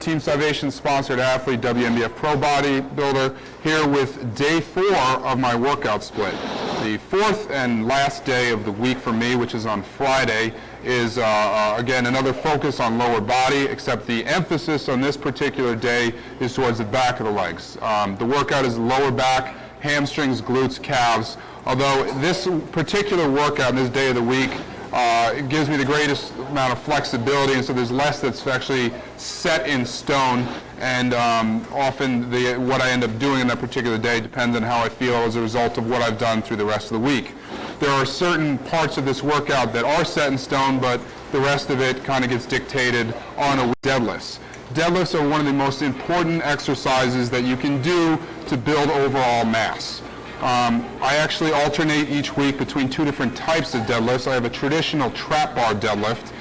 Team Salvation sponsored athlete, WNBF pro bodybuilder, here with day 4 of my workout split. The 4th and last day of the week for me, which is on Friday, is again another focus on lower body, except the emphasis on this particular day is towards the back of the legs. The workout is lower back, hamstrings, glutes, calves, although this particular workout, this day of the week, it gives me the greatest amount of flexibility, and so there's less that's actually set in stone, and often what I end up doing in that particular day depends on how I feel as a result of what I've done through the rest of the week. There are certain parts of this workout that are set in stone, but the rest of it kind of gets dictated on a deadlifts. Deadlifts are one of the most important exercises that you can do to build overall mass. I actually alternate each week between 2 different types of deadlifts. I have a traditional trap bar deadlift,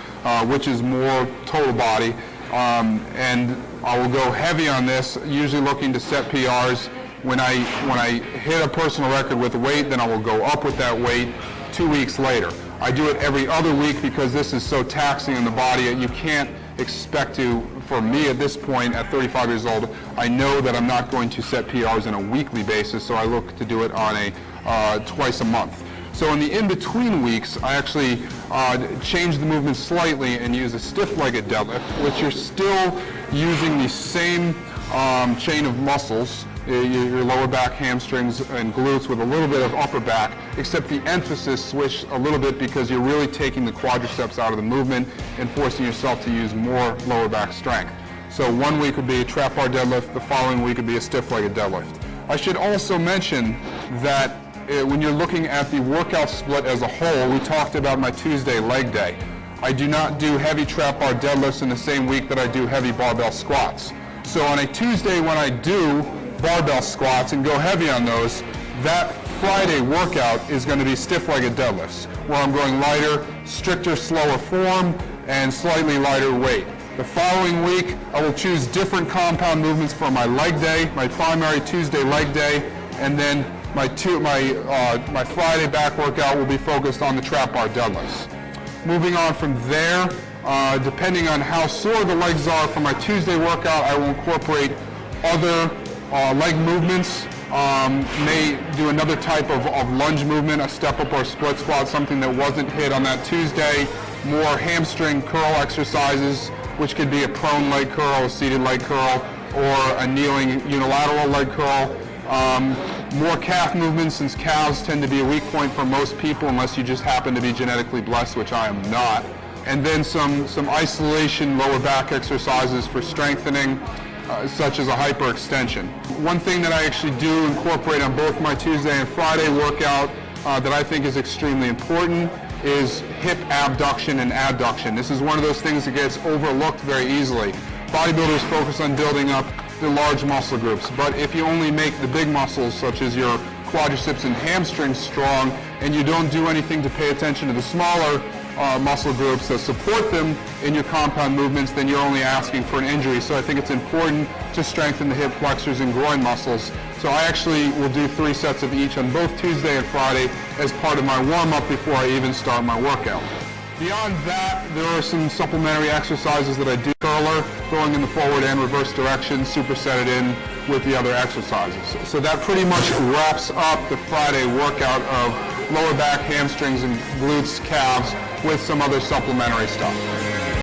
which is more total body, and I will go heavy on this, usually looking to set PRs. When I hit a personal record with a weight, then I will go up with that weight 2 weeks later. I do it every other week because this is so taxing on the body. You can't expect to, for me at this point, at 35 years old, I know that I'm not going to set PRs on a weekly basis, so I look to do it on a twice a month. So in the in-between weeks, I actually change the movement slightly and use a stiff-legged deadlift, which you're still using the same chain of muscles, your lower back, hamstrings, and glutes with a little bit of upper back, except the emphasis switched a little bit because you're really taking the quadriceps out of the movement and forcing yourself to use more lower back strength. So one week would be a trap bar deadlift, the following week would be a stiff-legged deadlift. I should also mention that when you're looking at the workout split as a whole, we talked about my Tuesday leg day. I do not do heavy trap bar deadlifts in the same week that I do heavy barbell squats. So on a Tuesday when I do barbell squats and go heavy on those, that Friday workout is going to be stiff-legged deadlifts, where I'm going lighter, stricter, slower form, and slightly lighter weight. The following week, I will choose different compound movements for my leg day, my primary Tuesday leg day, and then my Friday back workout will be focused on the trap bar deadlifts. Moving on from there, depending on how sore the legs are for my Tuesday workout, I will incorporate other leg movements, may do another type of lunge movement, a step up or split squat, something that wasn't hit on that Tuesday, more hamstring curl exercises, which could be a prone leg curl, a seated leg curl, or a kneeling unilateral leg curl. More calf movements, since calves tend to be a weak point for most people unless you just happen to be genetically blessed, which I am not. And then some isolation lower back exercises for strengthening, such as a hyperextension. One thing that I actually do incorporate on both my Tuesday and Friday workout that I think is extremely important is hip abduction and adduction. This is one of those things that gets overlooked very easily. Bodybuilders focus on building up the large muscle groups, but if you only make the big muscles, such as your quadriceps and hamstrings, strong, and you don't do anything to pay attention to the smaller muscle groups that support them in your compound movements, then you're only asking for an injury. So I think it's important to strengthen the hip flexors and groin muscles. So I actually will do 3 sets of each on both Tuesday and Friday as part of my warm-up before I even start my workout. Beyond that, there are some supplementary exercises that I do. Curler, going in the forward and reverse direction, superset it in with the other exercises. So that pretty much wraps up the Friday workout of lower back, hamstrings, and glutes, calves, with some other supplementary stuff.